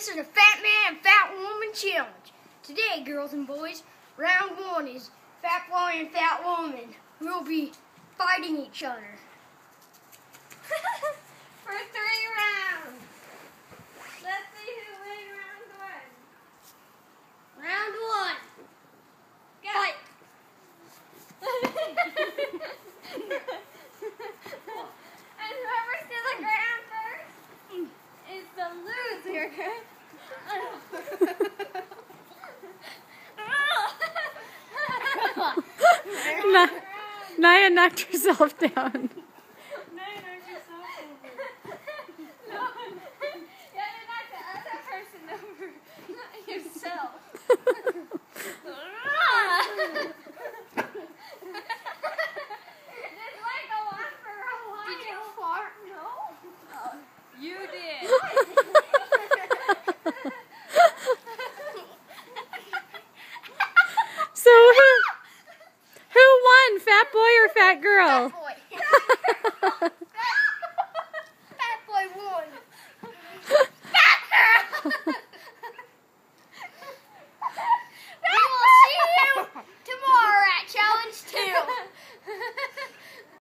This is a Fat Man, Fat Woman challenge. Today, girls and boys, round one is Fat Boy and Fat Woman. We'll be fighting each other. For 3 rounds. Let's see who wins round one. Round one. Go. Fight. And whoever's to the ground first is the loser. Naya knocked herself down. Naya knocked herself over. No, you have to knock the other person over, not yourself. This might go on for a while. Did you fart? No. Oh, you did. So who won, fat boy or fat girl? Fat boy.